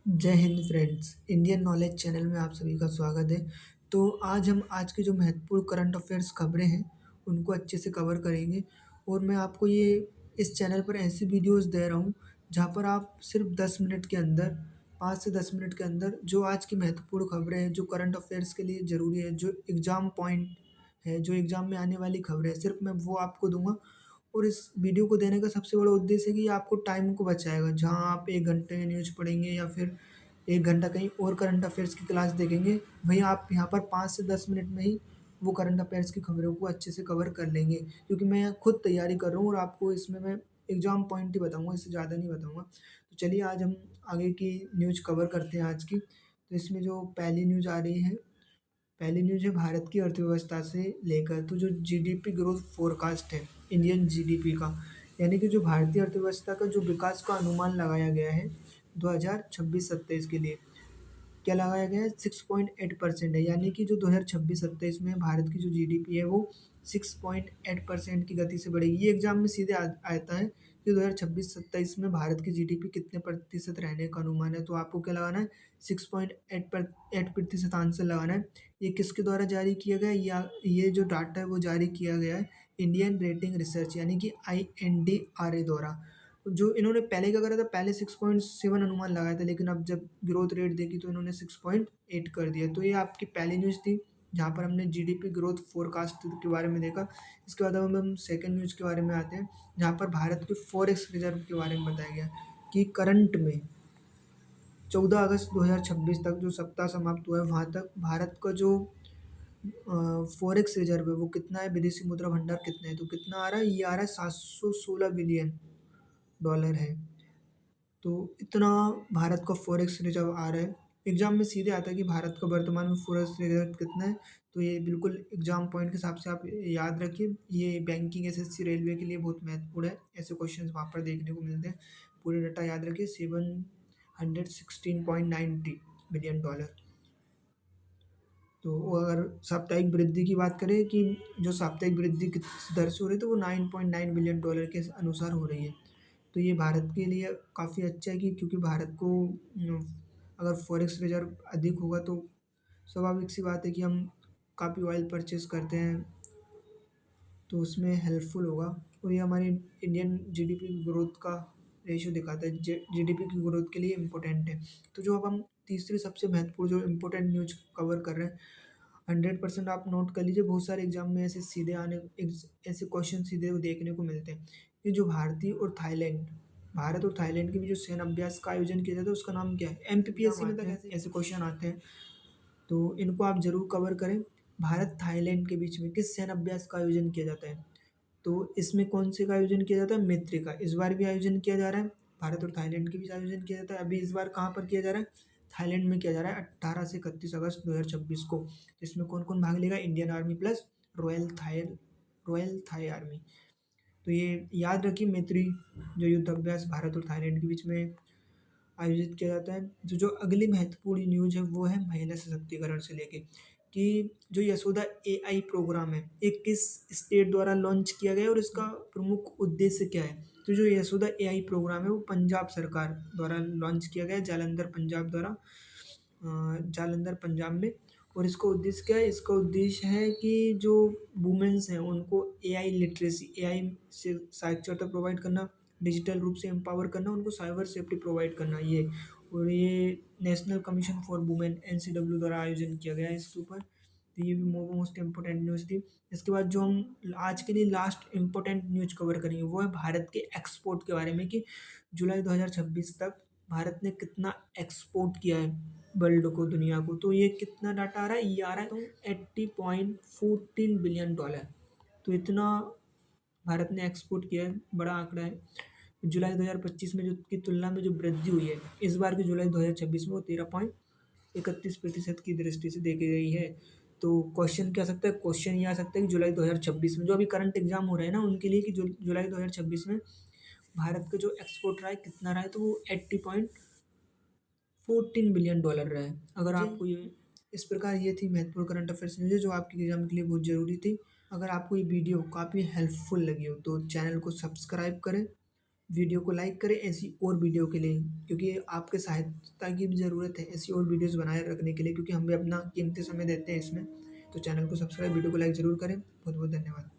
जय Hind friends, Indian knowledge channel में आप सभी का स्वागत है। तो आज हम आज की जो महत्वपूर्ण करंट अफेयर्स खबरें हैं, उनको अच्छे से कवर करेंगे। और मैं आपको ये इस चैनल पर ऐसी वीडियोस दे रहा हूँ, जहाँ पर आप सिर्फ 10 मिनट के अंदर 5 से 10 मिनट के अंदर जो आज की महत्वपूर्ण खबरें हैं, जो करंट अफेयर्स के लिए ज़रूरी है, जो एग्ज़ाम पॉइंट है, जो एग्ज़ाम में आने वाली खबरें हैं, सिर्फ मैं वो आपको दूँगा। और इस वीडियो को देने का सबसे बड़ा उद्देश्य है कि आपको टाइम को बचाएगा। जहाँ आप 1 घंटे न्यूज़ पढ़ेंगे या फिर 1 घंटा कहीं और करंट अफेयर्स की क्लास देखेंगे, वहीं आप यहाँ पर 5 से 10 मिनट में ही वो करंट अफेयर्स की खबरों को अच्छे से कवर कर लेंगे। क्योंकि मैं खुद तैयारी कर रहा हूँ और आपको इसमें मैं एग्ज़ाम पॉइंट ही बताऊँगा, इससे ज़्यादा नहीं बताऊँगा। तो चलिए आज हम आगे की न्यूज़ कवर करते हैं आज की। तो इसमें जो पहली न्यूज़ आ रही है, पहली न्यूज़ है भारत की अर्थव्यवस्था से लेकर। तो जो जीडीपी ग्रोथ फोरकास्ट है इंडियन जीडीपी का, यानी कि जो भारतीय अर्थव्यवस्था का जो विकास का अनुमान लगाया गया है 2026-27 के लिए, क्या लगाया गया है 6.8% है। यानी कि जो 2026-27 में भारत की जो जीडीपी है वो 6.8% की गति से बढ़ेगी। ये एग्जाम में सीधे आता है कि 2026-27 में भारत की जीडीपी कितने प्रतिशत रहने का अनुमान है। तो आपको क्या लगाना है, 6.8% आंसर लगाना है। ये किसके द्वारा जारी किया गया है, या ये जो डाटा है वो जारी किया गया है इंडियन रेटिंग रिसर्च यानी कि INDRA द्वारा। जो इन्होंने पहले क्या करा था, पहले 6.7 अनुमान लगाया था, लेकिन अब जब ग्रोथ रेट देखी तो इन्होंने 6.8 कर दिया। तो ये आपकी पहली न्यूज़ थी, जहाँ पर हमने जीडीपी ग्रोथ फोरकास्ट के बारे में देखा। इसके बाद अब हम सेकंड न्यूज़ के बारे में आते हैं, जहाँ पर भारत के फॉरेक्स रिजर्व के बारे में बताया गया कि करंट में 14 अगस्त 2026 तक जो सप्ताह समाप्त हुआ है, वहाँ तक भारत का जो फॉरेक्स रिजर्व है वो कितना है, विदेशी मुद्रा भंडार कितना है। तो कितना आ रहा है, ये आ रहा है 716 बिलियन डॉलर है। तो इतना भारत का फॉरेक्स रिजर्व आ रहा है। एग्जाम में सीधे आता है कि भारत का वर्तमान में फॉरेक्स रिजर्व कितना है। तो ये बिल्कुल एग्जाम पॉइंट के हिसाब से आप याद रखिए। ये बैंकिंग, एसएससी, रेलवे के लिए बहुत महत्वपूर्ण है। ऐसे क्वेश्चंस वहाँ पर देखने को मिलते हैं। पूरे डाटा याद रखिए, 716.90 बिलियन डॉलर। तो अगर साप्ताहिक वृद्धि की बात करें कि जो साप्ताहिक वृद्धि किस दर से हो रही है, तो वो 9.9 बिलियन डॉलर के अनुसार हो रही है। तो ये भारत के लिए काफ़ी अच्छा है कि क्योंकि भारत को अगर फॉरेक्स रिजर्व अधिक होगा तो स्वाभाविक सी बात है कि हम काफ़ी ऑयल परचेज़ करते हैं, तो उसमें हेल्पफुल होगा। और ये हमारी इंडियन जीडीपी की ग्रोथ का रेशियो दिखाता है, जीडीपी की ग्रोथ के लिए इम्पोर्टेंट है। तो जो अब हम तीसरी सबसे महत्वपूर्ण जो इम्पोर्टेंट न्यूज़ कवर कर रहे हैं, 100% आप नोट कर लीजिए। बहुत सारे एग्जाम में ऐसे सीधे ऐसे क्वेश्चन सीधे देखने को मिलते हैं कि जो भारत और थाईलैंड के बीच जो सैन्य अभ्यास का आयोजन किया जाता है, उसका नाम क्या है। एमपीपीएससी में तक ऐसे क्वेश्चन आते हैं, तो इनको आप जरूर कवर करें। भारत थाईलैंड के बीच में किस सैन्य अभ्यास का आयोजन किया जाता है। तो इसमें कौन से का आयोजन किया जाता है, मैत्री का इस बार भी आयोजन किया जा रहा है। भारत और थाईलैंड के बीच आयोजन किया जाता है। अभी इस बार कहाँ पर किया जा रहा है, थाईलैंड में किया जा रहा है 18 से 31 अगस्त 2026 को। इसमें कौन कौन भाग लेगा, Indian Army plus Royal Thai Army. तो ये याद रखिए, मैत्री जो युद्ध अभ्यास भारत और थाईलैंड के बीच में आयोजित किया जाता है। जो अगली महत्वपूर्ण न्यूज़ है वो है महिला सशक्तिकरण से लेके कि जो यशोदा एआई प्रोग्राम है, ये किस स्टेट द्वारा लॉन्च किया गया है और इसका प्रमुख उद्देश्य क्या है। तो जो यशोदा एआई प्रोग्राम है वो पंजाब सरकार द्वारा लॉन्च किया गया है, जालंधर पंजाब द्वारा, जालंधर पंजाब में। और इसका उद्देश्य क्या है, इसका उद्देश्य है कि जो वुमेन्स हैं उनको एआई लिटरेसी, एआई से साक्षरता प्रोवाइड करना, डिजिटल रूप से एम्पावर करना, उनको साइबर सेफ्टी प्रोवाइड करना ये। और ये national commission for women NCW द्वारा आयोजन किया गया है इसके ऊपर। तो ये भी मोस्ट इम्पोर्टेंट न्यूज़ थी। इसके बाद जो हम आज के लिए लास्ट इम्पोर्टेंट न्यूज़ कवर करेंगे वो है भारत के एक्सपोर्ट के बारे में कि जुलाई 2026 तक भारत ने कितना एक्सपोर्ट किया है वर्ल्ड को, दुनिया को। तो ये कितना डाटा आ रहा है, ये आ रहा है तो 80.14 बिलियन डॉलर। तो इतना भारत ने एक्सपोर्ट किया है, बड़ा आंकड़ा है। जुलाई 2025 में जो की तुलना में जो वृद्धि हुई है इस बार की जुलाई 2026 में, वो 13.31% की दृष्टि से देखी गई है। तो क्वेश्चन क्या आ सकता है, क्वेश्चन ये आ सकता है कि जुलाई 2026 में जो अभी करंट एग्जाम हो रहे हैं ना, उनके लिए कि जुलाई 2026 में भारत का जो एक्सपोर्ट रहा है कितना रहा है, तो वो 80.14 बिलियन डॉलर रहा है। अगर आपको ये इस प्रकार ये थी महत्वपूर्ण करंट अफेयर्स न्यूज़ जो आपके एग्जाम के लिए बहुत ज़रूरी थी। अगर आपको ये वीडियो काफ़ी हेल्पफुल लगी हो तो चैनल को सब्सक्राइब करें वीडियो को लाइक करें ऐसी और वीडियो के लिए, क्योंकि आपके सहायता की भी ज़रूरत है ऐसी और वीडियोज़ बनाए रखने के लिए, क्योंकि हम भी अपना कीमती समय देते हैं इसमें। तो चैनल को सब्सक्राइब, वीडियो को लाइक ज़रूर करें। बहुत बहुत धन्यवाद।